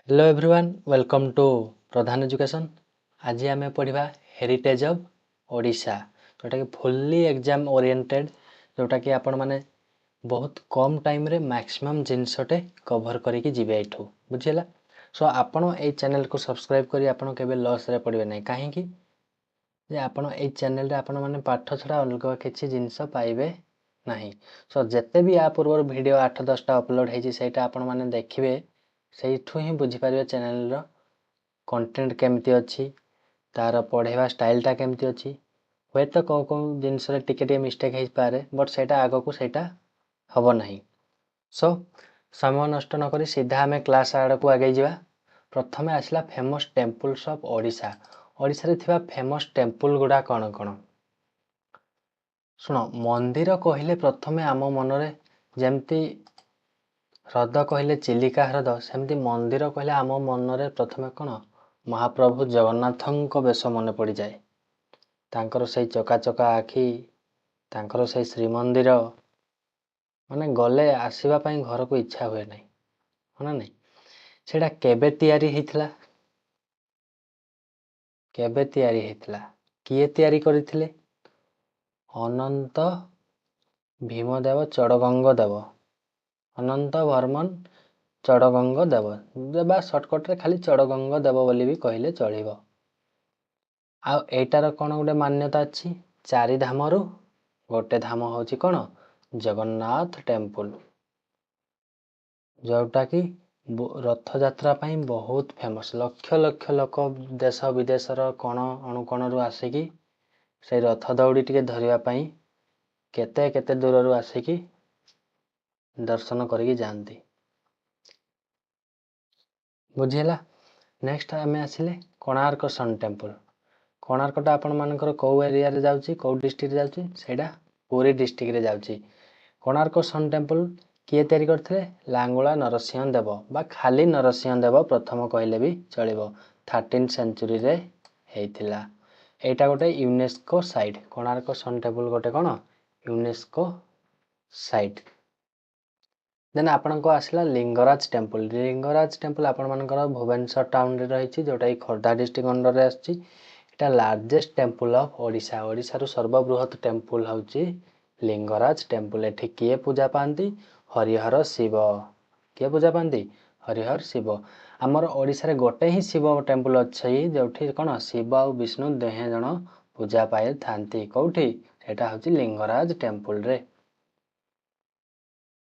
Hello everyone welcome to Pradhan education. आज आम पढ़ा हेरिटेज ऑफ ओडिशा जोटा कि फुल्ली एग्जाम ओरिएंटेड जोटा कि आपण माने बहुत कम टाइम रे मैक्सिमम जिनसटे कवर करके जीवे एठू बुझीला। सो आपण ए चैनल को सब्सक्राइब करी आपण केबे लॉस रे पड़बे नै काहे कि जे आपण ए चैनल रे आपण माने पाठ छडा अलग किछि जिंस पाइबे नाही। सो जत्ते भी आ पूर्व वीडियो 8-10 टा अपलोड हेछि सेटा आपण माने देखिबे सेठू ही बुझीपारे चैनल कंटेंट केमती अच्छी तार पढ़ेवा स्टाइलटा केमती अच्छी हुए तो कौ कौ जिनस टिके मिस्टेक हो पारे बट सेटा आग को सेटा हम नहीं। सो समय नष्ट नक सीधा आम क्लास आड़ को आगे जा। प्रथम आसला famous temples of Odisha. Odisha रे थिबा फेमस टेम्पल गुड़ा कौन कौन शुण। मंदिर कहले प्रथम आम मनरे जेमती ह्रद कहले चिलिका ह्रद सेमती मंदिर कहले आम मनरे प्रथमे कौन महाप्रभु जगन्नाथ बेश मन पड़ जाए। तांकर से चका चका आखि तांकर से श्रीमंदिर माने गले आसवा घर को इच्छा हुए नहीं है ना नहीं। सेटा केबे तैयारी हेतला केबे तैयारी हेतला किए तैयारी करथिले अनंत भीमदेव चड़गंग देव अनंत वर्मन चड़गंग देव बा सर्टकट रे खाली चड़गंग देव बोली भी कहले चलिबो। आ एटार कौन गोटे मान्यता अच्छी चारि धाम रु गोटे धाम होची कौन जगन्नाथ टेम्पल जोटा कि रथ यात्रा पाई बहुत फेमस। लक्ष लक्ष लोक देश विदेश कण अणुकण रु आसिकी से रथ दौड़ी टिके धरिया पाई केते केते दूर रु आसिकी दर्शन करके जानती बुझीला। नेक्स्ट आम आसिले कोणार्क सन टेम्पल। कोणार्कटा आपण मानकर कौ एरिया रे जाउची कौ डिस्ट्रिक्ट जाउची सेटा पुरी डिस्ट्रिक्ट रे जाउची। कोणार्क सन टेम्पल किए तैयारी करथिले लांगुला नरसिंह देव बा खाली नरसिंह देव प्रथम कहले भी चलिबो 13th सेंचुरी रे हेइथिला। एटा गोटे UNESCO site Konark sun temple गोटे कौन यूनेस्को साइट। देन आपनको आसला लिंगराज टेम्पल। लिंगराज टेम्पल आपण मानकर भुवनेश्वर टाउन रे रहिछि जोटा कि खोर्धा डिस्ट्रिक्ट अंडर रे आछि। एटा largest temple of Odisha. Odisha रो सर्वबृहत टेम्पल होउछि लिंगराज टेम्पल। एठी किए पूजा पांती हरिहर शिव। किए पूजा पांती हरिहर शिव। आमर ओडिशा रे गोटे ही शिव टेम्पल अछि जोठी कोन शिव और विष्णु देहे जण पूजा पाए थांती कोठी एटा होछि लिंगराज टेम्पल रे।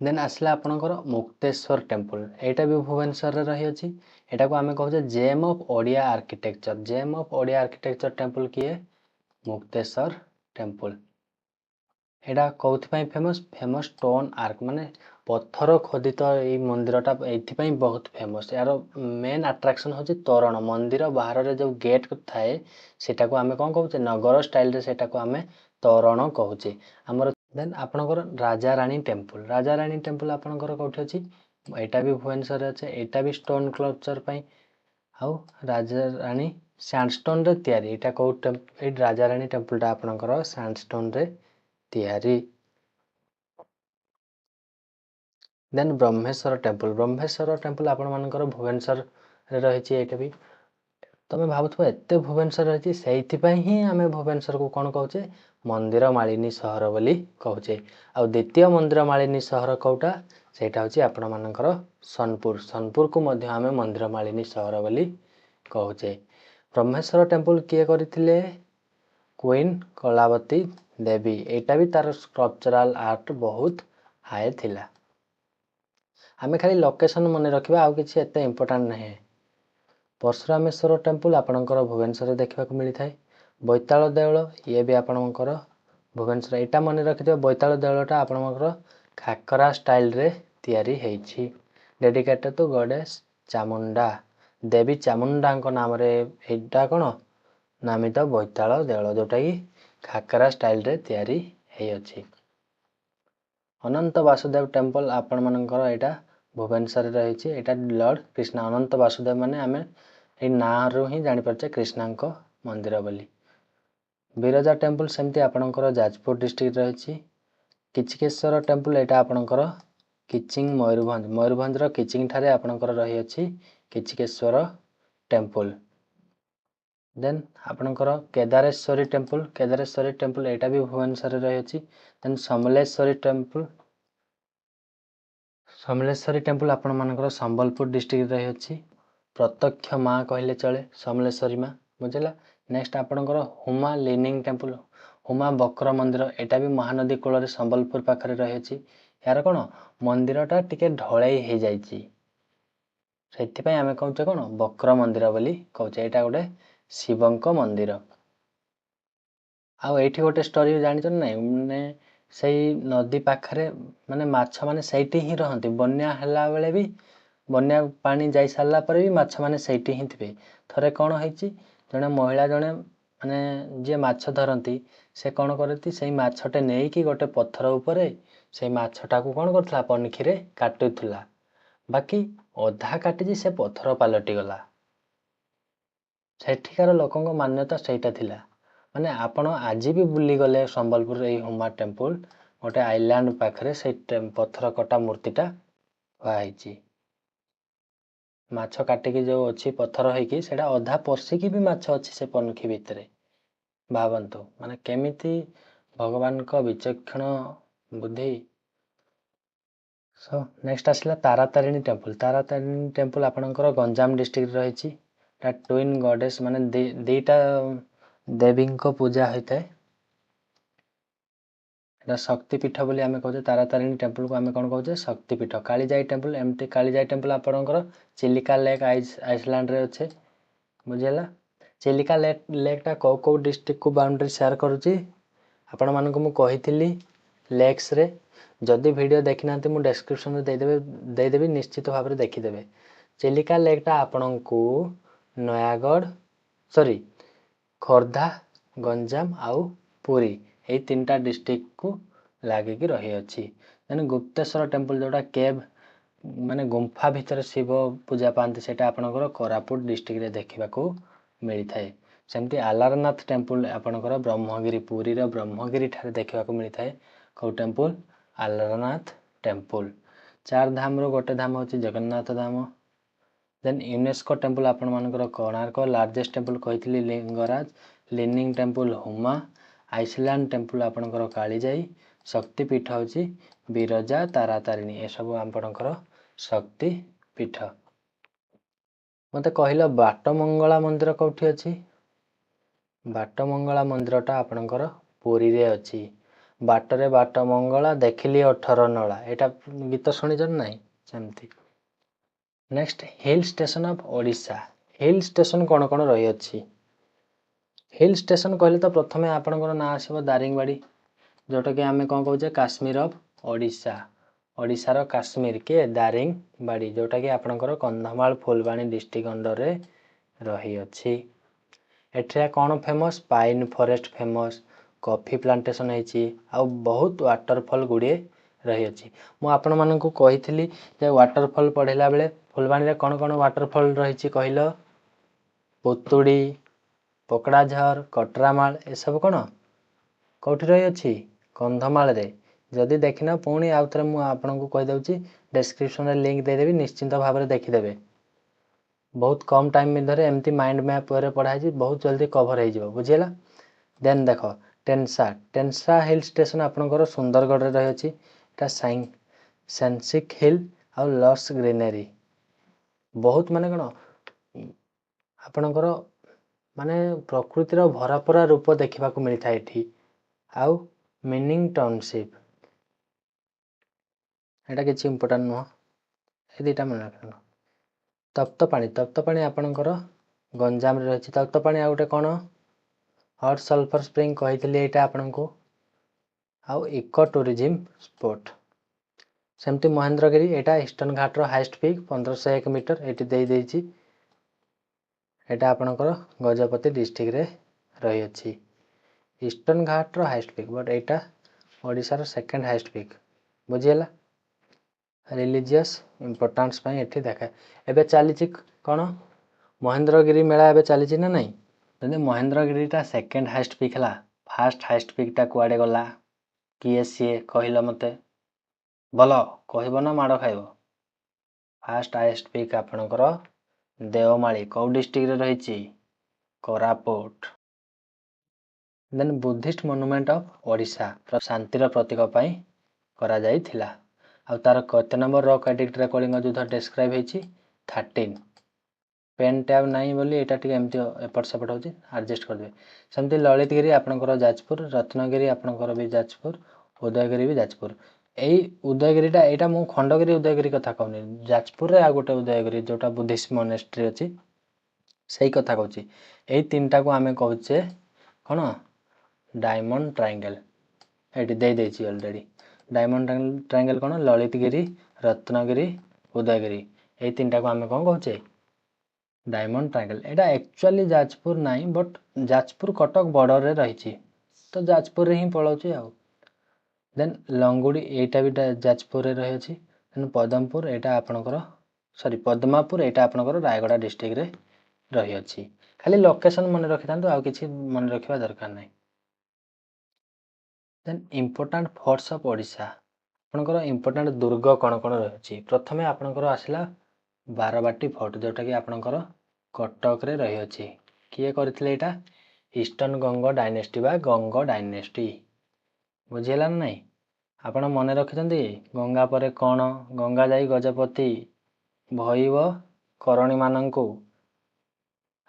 देन आसला आपनकर मुक्तेश्वर टेम्पल। एटा भी भुवनेश्वर रे रही अछि। एटा को आमे कहू gem of Odia architecture. Gem of Odia architecture temple किए मुक्तेश्वर टेम्पल। एटा कौथि पई फेमस फेमस स्टोन आर्क माने पत्थर खोदित ए मंदिरटा एथि पई बहुत फेमस। यार मेन अट्रैक्शन होछि तोरण। मंदिर बाहर रे जो गेट थाए सेटा को आमे कोन कहूचे नगर स्टाइल रे सेटा को आमे तोरण कहूचे हमर। देन आपनकर राजा रानी टेम्पल। राजा रानी टेम्पल आपनकर कोठी अछि एटा भी भुवनेश्वर रे अछि। एटा भी स्टोन स्कल्पचर पई आउ राजा रानी सैंडस्टोन रे तैयारी। एटा को ए राजा रानी टेम्पल टा आपनकर सैंडस्टोन रे तैयारी। Then Brahmeswar temple. Brahmeswar temple आपण मानकर भुवनेश्वर रे रहिछि। एटा भी तमे भाबुथबो एते भुवनेश्वर रहिछि सेहिथि पई ही आमे भुवनेश्वर को कोन कहूचे मंदिर मालिनी सहर बोली कहूचे। आ द्वितीय मंदिर मालिनी सहर कोटा सेटा होछि आपण मानकर सोनपुर। सोनपुर को मध्य आमे मंदिर मालिनी सहर बोली कहूचे। ब्रह्मेश्वर टेम्पल किए करिथिले क्वीन कलावती देवी। एटा भी तार स्ट्रक्चरल आर्ट बहुत हाई थिला। आमे खाली लोकेशन मन रखिबा आ किछि एते इंपोर्टेंट नहीं। परशुरामेश्वर टेम्पल आपनकर भुवनेश्वर रे देखबा को मिली थाए। बैताल देवळ ये भी आपनकर भुवनेश्वर। एटा मन रखिदियो बैताल देवळटा आपनकर खाकरा स्टाइल रे तैयारी हेछि। Dedicated to goddess Chamunda Devi Chamunda को नाम रे एटा कोन नामित बैताल देवळ जोटा कि खाकरा स्टाइल रे तैयारी हेइ अछि। अनंत वासुदेव टेम्पल आपण मानकर एटा भुवनेश्वर रे रहिछि। एटा लॉर्ड कृष्ण अनंत वासुदेव माने आमे ए ना रु ही जानि परछे कृष्णांको मंदिर बोली। बिरजा टेम्पल सेमती आपनकर जाजपुर डिस्ट्रिक्ट रहिछि। किचकेश्वर टेम्पल एटा आपनकर किचिंग मयूरभंज। मयूरभंज रो किचिंग ठारे आपनकर रही अछि किचकेश्वर टेम्पल। देन आपणकर केदारेश्वरी टेम्पल एटा भी भुवनेश्वर रही अछि। देन समलेश्वरी टेम्पल आपण मानकर संबलपुर डिस्ट्रिक्ट रही अछि। प्रत्यक्ष माँ कहले चले समलेश्वरी माँ बुझला। नेक्स्ट आपणकर हुमा लिनिंग टेम्पल हुमा बक्र मंदिर एटा भी महानदी कूल संबलपुर पाखरे रही अछि। यार कौन मंदिरटा टिके ढलई हो जाइए से आम कहे कौन बक्र मंदिर बोली कहे। यहाँ गोटे शिवंक मंदिर। आउ एठी गोटे स्टोरी जानिछ ना माने सही नदी पाखरे माने माछ माने सहीटी ही रहंती। बन्या हला बेले भी बन्या पानी जाई सारला पर भी माछ माने सहीटी ही थिबे। थरे कौन होईची जने महिला जने माने जे माछ धरंती से कौन करती से माछटे नहीं कि गोटे पत्थर उपरे से माछटा को कौन करथला पनिखिरे काटुथला। बाकी अधा काटिची से पत्थर पालटी गला। सेठिकार लोकंको मान्यता सेटा थिला। माने आपण आज भी बुली गले संबलपुर ए हुमा टेम्पल गोटे आइलैंड पाखरे से पत्थर कटा मूर्तिटा होईची। माछ काटिकी जो अच्छी पत्थर होईकी सेटा अधा पशिकी भी माछ अच्छी से पनखी भितरे भावंतु माने केमिति भगवान को विचक्षण बुद्धि। सो नेक्स्ट आसला तारातारिणी टेम्पल आपणकर गंजाम डिस्ट्रिक्ट रही। ट्विन गॉडेस माने दीटा देवी को पूजा होता है। शक्तिपीठ बोली आम कहे तारातारिणी टेम्पल को आम कौन कहे शक्तिपीठ। कालीजाई टेम्पल एमती कालीजाई टेम्पल आपणकर चिलिका लेक आइसलैंड रे अच्छे बुझेगा। चिलिका लेकटा कौ कौ डिस्ट्रिक्ट को बाउंड्री शेयर करुच्ची आपण मानक मु कही लेक्स रे। जदि वीडियो देखी ना मु डिस्क्रिप्शन में देदेवी निश्चित भाव में देखीदेवे। चिलिका लेकटा आपण को नयागढ़ सॉरी खोर्धा गंजाम आउ पुरी ये तीनटा डिस्ट्रिक्ट को लागिकी रही अच्छी। देन गुप्तेश्वर टेम्पल जोटा केव माने गुंफा भितर शिव पूजा पाती से आपणकर कोरापुट डिस्ट्रिक्ट रे देखा मिलता है। सेमती आलारनाथ टेम्पल आपणकर ब्रह्मगिरी पुरी रो ब्रह्मगिरी ठारे देखा मिलता है। कौ टेम्पल आलारनाथ टेम्पल। चार धाम रो गोटे धाम होची जगन्नाथ धाम। देन यूनेस्को टेम्पल आपण मानकर कोणार्क लार्जेस्ट टेम्पल कही Lingaraj leaning temple Huma island temple आपणकर कालीजाई शक्तिपीठ होची बिरजा तारातारिणी ए सब आपणकर शक्तिपीठ। मते कहल बाटमंगला मंदिर कौटी अच्छी। बाटमंगला मंदिरटा आपणकर पुरी रे अच्छी। बाटरे बाट मंगला देखिली 18 नला एटा गीत शुणी ना सेमती। Next hill station of Odisha. Hill station कौन कौन रही अच्छी। हिल स्टेशन कहले तो प्रथमे आपणकर ना आसब दारिंगबाड़ी जोटा कि आम कौन कहे काश्मीर ऑफ ओडिशा। ओडिशार काश्मीर के दारिंगबाड़ी जोटा कि आपणकर कंधमाल फुलबाणी डिस्ट्रिक्ट अंडर रे रही अच्छी। एठिया कौन famous pine forest famous coffee plantation है आउ बहुत वाटरफॉल गुड़े रही अच्छी। मु आपण मानकु कही जे वाटरफॉल पढ़ेला बेले फुलबाणी रे कौन कौन वाटरफॉल रही कहल पुतुड़ी पोकड़ाझर कटरामाल ए सब कौन कौटी रही अच्छी कंधमाल रे। जदि देखना पुणी आउ थे मुझे आपको कहीदे डिस्क्रिप्शन में लिंक देदेवी निश्चिंत भाव में देखीदेवे। बहुत कम टाइम मध्य एमती माइंड मैप वे पढ़ाई बहुत जल्दी कभर हो बुझीगला। देन देख टेनसा हिल स्टेशन आपणकर सुंदरगढ़ रे रही अच्छी। सेंसिक हिल आउ लस ग्रीनरी बहुत माने कौन आपणकर माने प्रकृतिर भरापरा रूप देखा मिलता है। आउ मिनिंग टाउनशिप एटा किसी इंपोर्टेंट नुह ए दुटा मन रख। तप्तपाणी आपणकर गंजाम रे रही। तप्तपाणी आ गोटे कौन हट सल्फर स्प्रिंग कही यहाँ आपण को आउ इको टूरिज्म स्पॉट। सेमती महेंद्रगिरी एटा ईस्टर्न घाट रो हाईएस्ट पीक 1501 मीटर एटी देइछि। एटा आपणकर गजपति डिस्ट्रिक्ट रे रही अच्छी। ईस्टर्न घाट रो हाईएस्ट पीक बट एटा ओडिशा रो सेकंड हाईएस्ट पीक बुझीगला। रिलीजियस इंपोर्टेंस पे एठी देखा एबे चली कौन महेंद्रगिरी मेला एबे चली ना नहीं। जदि महेंद्रगिरीटा सेकेंड हाईएस्ट पीक है फास्ट हाईएस्ट पीकटा कुआडे गला किए सी कहल मते बोल कह ना माड़ खाइब। फास्ट हाईएस्ट पीक आपणकर देवमाली कौ डिस्ट्रिक्ट रे रही Koraput. Then Buddhist monument of Odisha शांतिर प्रतीक पाई करा जाइथिला। आ तार कते नंबर रॉक एडिक्ट रे कलिंग युद्ध डिस्क्राइब होईची 13। पेन टैब नहीं बोली एटा टिके एमती एपट सेपट होची एडजस्ट कर दे। सेमती ललितगिरी आपनकर जाजपुर, रत्नगिरी आपनकर भी जाजपुर, उदयगिरी भी जाजपुर। एई उदयगिरीटा एटा मु खंडगिरी उदयगिरी कथा कहूनी, जाजपुर रे आ गोटे उदयगिरी जोटा बुद्धिस्ट मोनेस्ट्री अछि सेई कथा कहूची। एई तीनटा को आमे कहूचे कोन डायमंड ट्रायंगल। एटी दे देछि ऑलरेडी। डायमंड ट्रायंगल कोन ललितगिरी, रत्नगिरी, उदयगिरी एई तीनटा को आमे कोन कहूचे डायमंड ट्रायंगल। एटा एक्चुअली जाजपुर नाही बट जाजपुर कटक बॉर्डर रे रहिछि तो जाजपुर रे ही पळौछि आउ। देन लंगुड़ी एटा भी जाजपुर रे रही अछि। देन पदमपुर एटा आपनकर सॉरी पद्मापुर एटा आपनकर रायगड़ा डिस्ट्रिक्ट रे रही अछि। खाली लोकेशन मन रखि थांतु आ किछि मन रखिबा दरकार नाही। Then important forts of Odisha आपनकर इंपोर्टेंट दुर्ग कोन कोन रही अछि। प्रथमे आपनकर आसिला बारबाटी फोर्ट जोटा कि आपनकर कटक रे रही अछि। किए करथिले एटा ईस्टर्न गंग डायनेस्टी बा गंग डायनेस्टी बुझिला ना नहीं। आपण मन रखिछंती गंगा परे कोन गंगा जाई गजपति भइव करणी मानंकु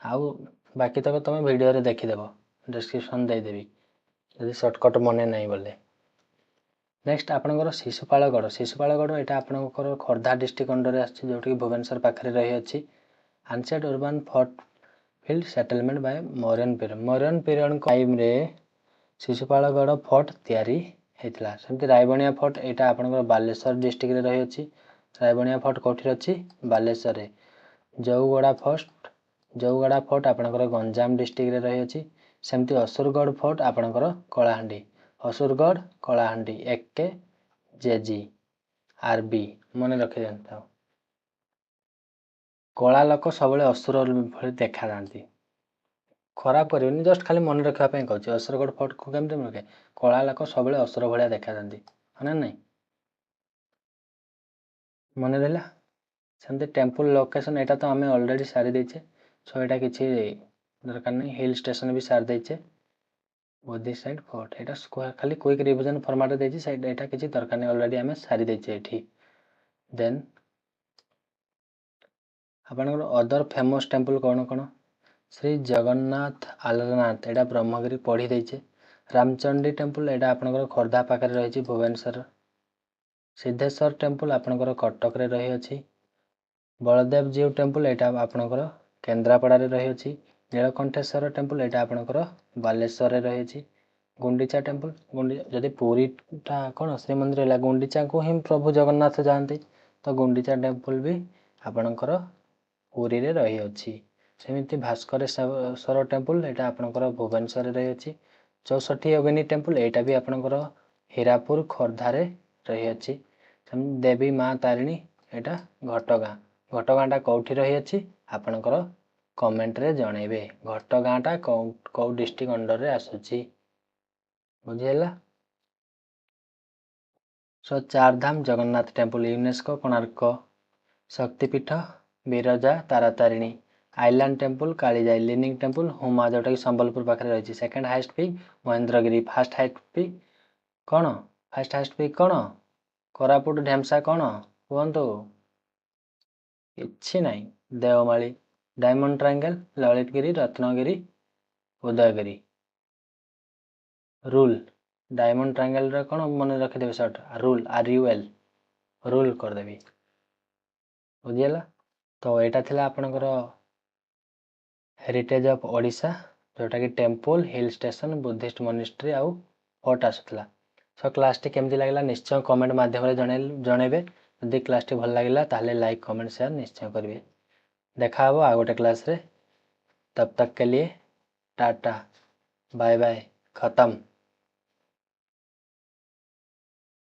आउ बाकी तक तुम वीडियो रे देखि देबो डिस्क्रिप्शन दे देबी यदि शॉर्टकट मने नहीं बोले। नेक्स्ट आपनकर शिशुपालगढ़ एटा आपनकर खोर्धा डिस्ट्रिक्ट अंडर रे आछि जोटी भुवनेश्वर पाखरे रही अछि। Ancient urban fort field settlement by Mauryan period time रे शिशुपालगढ़ फोर्ट तैयारी हेतला। सेमती रायबणिया फोर्ट एटा आपनकर बालेश्वर डिस्ट्रिक्ट रे रही अछि। रायबणिया फोर्ट कोठी अछि बालेश्वर रे। जौगड़ा फोर्ट आपनकर गंजाम डिस्ट्रिक्ट रे रही अछि। सेमती असुरगढ़ फोर्ट आपनकर कलाहांडी असुरगढ़ कलाहांडी एके जेजी आरबी मन रखि जानता। कला लोक सबले असुर भଳି देखा जांती खराब करिवनी जस्ट खाली मन रखा पे कहूची। असुरगढ़ फोर्ट को केमते रखे कला लोक सबले असुर भलिया देखा जांती हना नहीं मन रहला। सेमती टेंपल लोकेशन एटा तो हमें ऑलरेडी सारी देछे सो एटा किछि दरकार नहीं। हिल स्टेशन भी सार देछे बुद्धिस्ट साइड फोर्ट एटा खाली क्विक रिवीजन फॉर्मेट रे देछि साइड एटा किछि दरकार नहीं ऑलरेडी हमें सारी देछे एठी। देन आपनकर अदर फेमस टेंपल कोन कोन श्री जगन्नाथ आलरनाथ एटा ब्रह्मगिरी पढ़ी देछे। रामचंडी टेंपल एटा आपनकर खोर्धा पाखरे रहिछि भुवनेश्वर। सिद्धेश्वर टेंपल आपनकर कटक रे रही अछि। बलदेव जीव टेंपल एटा आपनकर केंद्रापड़ा रे रही अछि। नीलकंठेश्वर टेंपल एटा आपनकर बालेश्वर रे रही अछि। गुंडीचा टेंपल जदि पुरीटा कोन श्रीमंदिर ହେଲା गुंडीचा को ही प्रभु जगन्नाथ जानती तो गुंडीचा टेंपल भी आपनकर पुरी रे रही अछि। सेमिति भास्करेश्वर टेंपल एटा आपनकर भुवनेश्वर रे रही अछि। 64 योगिनी टेंपल एटा भी आपनकर हीरापुर खोर्धा रे रही अछि। देवी मां तारिणी एटा घटगांटा कोठी रही अछि आपनकर कमेंट रे जणेबे घटगांटा कौ डिस्ट्रिक्ट अंडर रे आसुची बुझिला। So Chardham Jagannath temple UNESCO Konark Shaktipeeth Biraja Taratarini island temple Kalijai leaning temple Huma जोटा कि संबलपुर पाखरे रही। Second highest peak Mahendragiri first highest peak कोन कोरापुट ढेमसा कोन कहंतु किछि नहीं Deomali diamond triangle Lalitgiri Ratnagiri Udayagiri. Rule diamond triangle रे कोन मन रखि देबे शॉर्ट रूल RUL रूल कर देबी बुझिला। तो एटा थिला आपनकर हेरिटेज ऑफ ओडिशा जोटा कि temple hill station Buddhist monastery आउ फोर्ट आसुतला। सो क्लास टी केमती लागला निश्चय कमेंट माध्यम रे जणेबे। यदि क्लास टी भल लागला ताहले लाइक कमेंट शेयर निश्चय करिवे। देखा हबो आ गोटे क्लास रे तब तक के लिए टाटा बाय बाय खत्म।